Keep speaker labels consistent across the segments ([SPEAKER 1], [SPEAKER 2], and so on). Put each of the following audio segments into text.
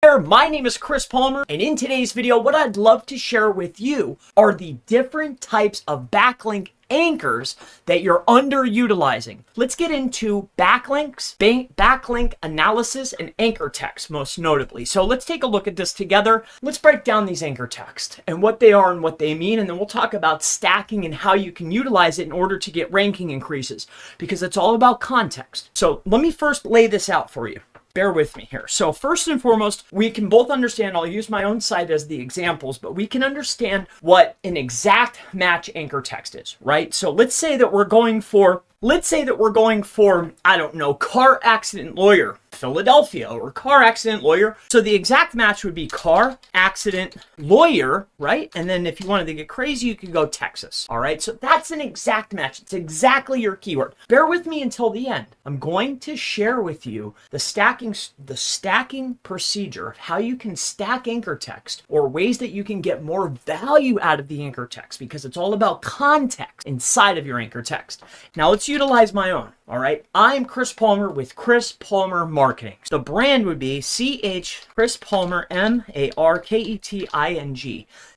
[SPEAKER 1] There, my name is Chris Palmer, and in today's video, what I'd love to share with you are the different types of backlink anchors that you're underutilizing. Let's get into backlinks, backlink analysis, and anchor text, most notably. So let's take a look at this together. Let's break down these anchor text and what they are and what they mean, and then we'll talk about stacking and how you can utilize it in order to get ranking increases, because it's all about context. So let me first lay this out for you. Bear with me here. So first and foremost, we can both understand, I'll use my own site as the examples, but we can understand what an exact match anchor text is, right? So let's say that we're going for, I don't know, car accident lawyer, Philadelphia, or car accident lawyer. So the exact match would be car accident lawyer, right? And then if you wanted to get crazy, you could go Texas. All right. So that's an exact match. It's exactly your keyword. Bear with me until the end. I'm going to share with you the stacking procedure of how you can stack anchor text, or ways that you can get more value out of the anchor text, because it's all about context inside of your anchor text. Now let's utilize my own. All right. I'm Chris Palmer with Chris Palmer Marketing. The brand would be Chris Palmer, Marketing.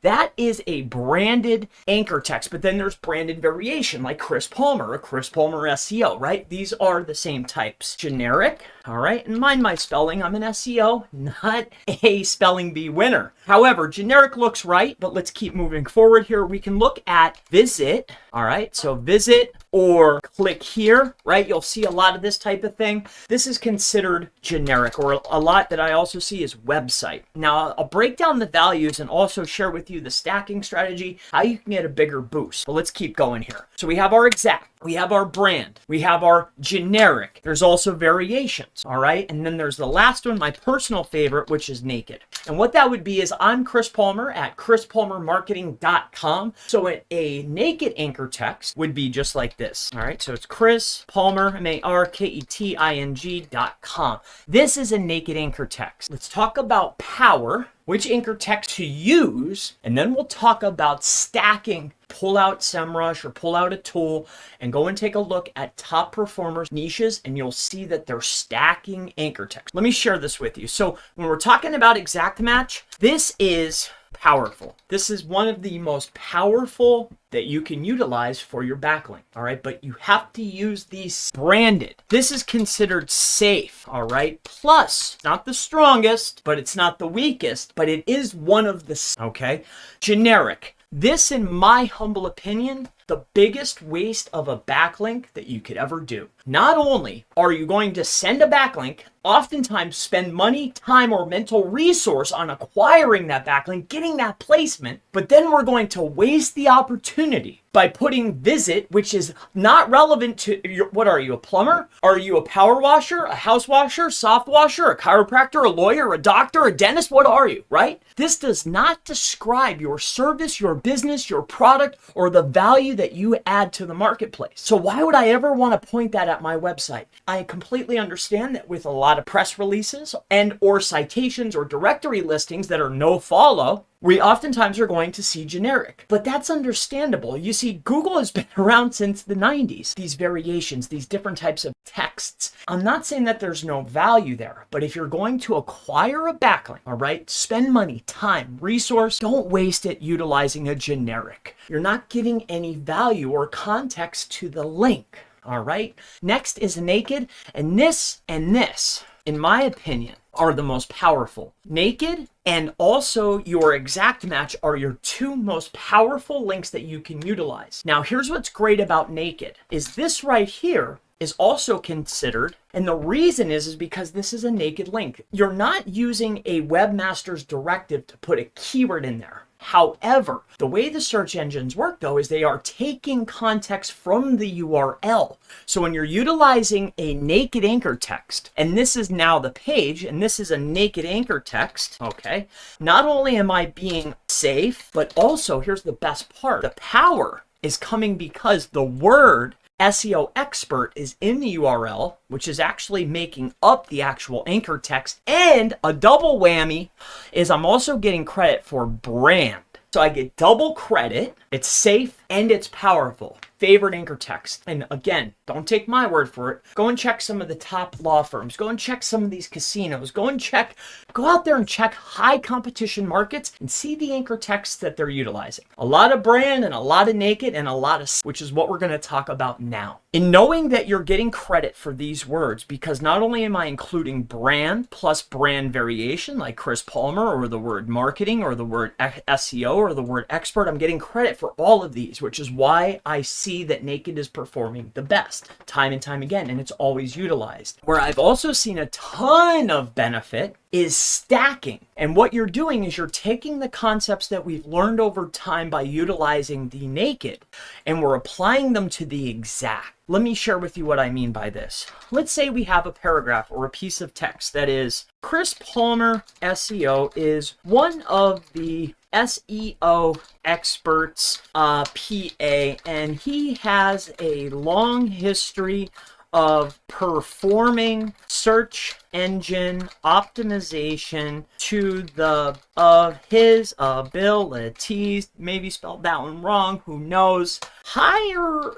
[SPEAKER 1] That is a branded anchor text, but then there's branded variation like Chris Palmer or Chris Palmer SEO, right? These are the same types. Generic. All right. And mind my spelling. I'm an SEO, not a spelling bee winner. However, generic looks right, but let's keep moving forward here. We can look at visit. All right. So visit or click here, right? You'll see a lot of this type of thing. This is considered generic, or a lot that I also see is website. Now, I'll break down the values and also share with you the stacking strategy, how you can get a bigger boost. But let's keep going here. So we have our exact, we have our brand, we have our generic. There's also variations, all right? And then there's the last one, my personal favorite, which is naked. And what that would be is I'm Chris Palmer at chrispalmermarketing.com. So a naked anchor text would be just like this. All right, so it's Chris Palmer, Marketing.com. This is a naked anchor text. Let's talk about power, which anchor text to use, and then we'll talk about stacking. Pull out SEMrush or pull out a tool and go and take a look at top performers, niches, and you'll see that they're stacking anchor text. Let me share this with you. So when we're talking about exact match, this is powerful. This is one of the most powerful that you can utilize for your backlink. All right. But you have to use these branded. This is considered safe. All right. Plus, not the strongest, but it's not the weakest, but it is one of the, okay. Generic. This, in my humble opinion, the biggest waste of a backlink that you could ever do. Not only are you going to send a backlink, oftentimes spend money, time, or mental resource on acquiring that backlink, getting that placement, but then we're going to waste the opportunity by putting visit, which is not relevant to your, what are you, a plumber? Are you a power washer, a house washer, soft washer, a chiropractor, a lawyer, a doctor, a dentist? What are you, right? This does not describe your service, your business, your product, or the value that you add to the marketplace. So why would I ever want to point that at my website? I completely understand that with a lot of press releases and or citations or directory listings that are no follow, we oftentimes are going to see generic, but that's understandable. You see, Google has been around since the 90s. These variations, these different types of texts. I'm not saying that there's no value there, but if you're going to acquire a backlink, all right, spend money, time, resource, don't waste it utilizing a generic. You're not getting any value or context to the link. All right. Next is naked, and this, in my opinion, are the most powerful. Naked and also your exact match are your two most powerful links that you can utilize. Now, here's what's great about naked is this right here is also considered, and the reason is because this is a naked link. You're not using a webmaster's directive to put a keyword in there. However, the way the search engines work, though, is they are taking context from the URL. So when you're utilizing a naked anchor text, and this is now the page, and this is a naked anchor text, okay, not only am I being safe, but also, here's the best part, the power is coming because the word SEO expert is in the URL, which is actually making up the actual anchor text. And a double whammy is I'm also getting credit for brand. So I get double credit. It's safe and it's powerful. Favorite anchor text. And again, don't take my word for it. Go and check some of the top law firms. Go and check some of these casinos. Go out there and check high competition markets and see the anchor texts that they're utilizing. A lot of brand and a lot of naked and a lot of, which is what we're going to talk about now. In knowing that you're getting credit for these words, because not only am I including brand plus brand variation like Chris Palmer or the word marketing or the word SEO or the word expert, I'm getting credit for all of these, which is why I see that naked is performing the best time and time again, and it's always utilized. Where I've also seen a ton of benefit is stacking. And what you're doing is you're taking the concepts that we've learned over time by utilizing the naked, and we're applying them to the exact. Let me share with you what I mean by this. Let's say we have a paragraph or a piece of text that is, Chris Palmer SEO is one of the SEO experts, PA, and he has a long history of performing search engine optimization to the of his abilities. Maybe spelled that one wrong, who knows. Hire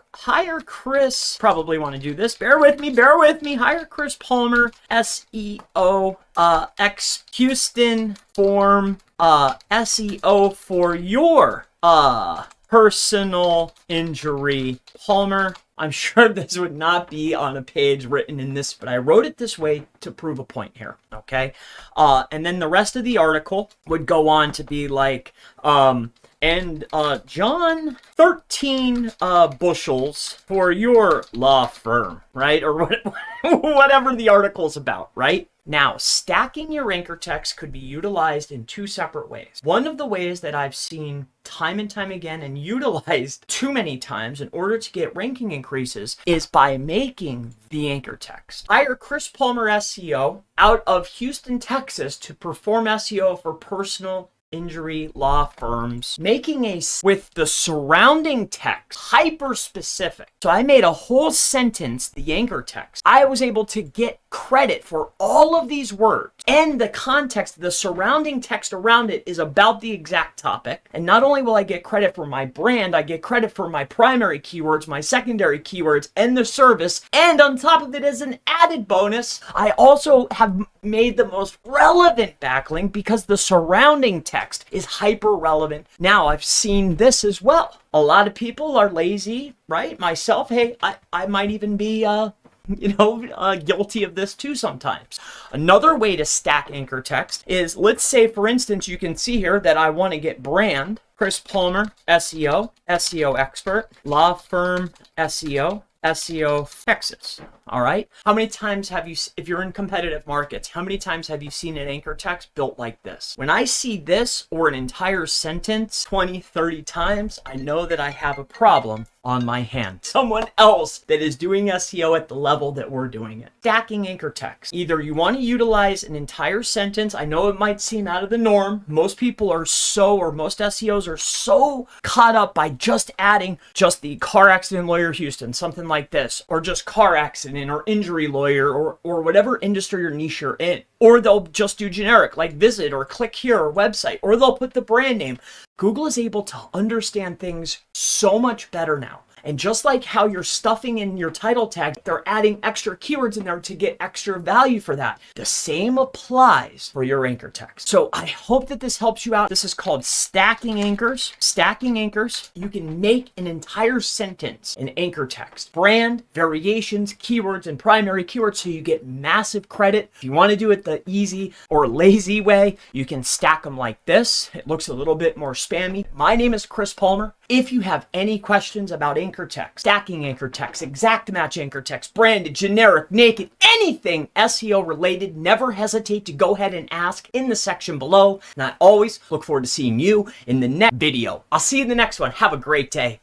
[SPEAKER 1] Chris, probably want to do this, bear with me, hire Chris Palmer SEO ex Houston form SEO for your personal injury. Palmer, I'm sure this would not be on a page written in this, but I wrote it this way to prove a point here, okay? And then the rest of the article would go on to be like, John, 13 bushels for your law firm, right? Or whatever the article's about, right? Now, stacking your anchor text could be utilized in two separate ways. One of the ways that I've seen time and time again and utilized too many times in order to get ranking increases is by making the anchor text. Hire Chris Palmer SEO out of Houston, Texas to perform SEO for personal injury law firms, making with the surrounding text hyper specific. So I made a whole sentence, the anchor text. I was able to get credit for all of these words, and the context, the surrounding text around it is about the exact topic. And not only will I get credit for my brand, I get credit for my primary keywords, my secondary keywords, and the service. And on top of it, as an added bonus, I also have made the most relevant backlink because the surrounding text is hyper relevant. Now, I've seen this as well. A lot of people are lazy, right? Myself, hey, I might even be guilty of this too sometimes. Another way to stack anchor text is, let's say, for instance, you can see here that I want to get brand, Chris Palmer, SEO, SEO expert, law firm, SEO, Texas. All right. How many times have you, if you're in competitive markets, how many times have you seen an anchor text built like this? When I see this or an entire sentence 20, 30 times, I know that I have a problem on my hand. Someone else that is doing SEO at the level that we're doing it. Stacking anchor text. Either you want to utilize an entire sentence. I know it might seem out of the norm. Most people are most SEOs are so caught up by just adding just the car accident lawyer Houston, something like this, or just car accident or injury lawyer or whatever industry or niche you're in. Or they'll just do generic like visit or click here or website, or they'll put the brand name. Google is able to understand things so much better now. And just like how you're stuffing in your title tag, they're adding extra keywords in there to get extra value for that. The same applies for your anchor text. So I hope that this helps you out. This is called stacking anchors. Stacking anchors, you can make an entire sentence in anchor text. Brand, variations, keywords, and primary keywords, so you get massive credit. If you want to do it the easy or lazy way, you can stack them like this. It looks a little bit more spammy. My name is Chris Palmer. If you have any questions about anchor text, stacking anchor text, exact match anchor text, branded, generic, naked, anything SEO related, never hesitate to go ahead and ask in the section below. And I always look forward to seeing you in the next video. I'll see you in the next one. Have a great day.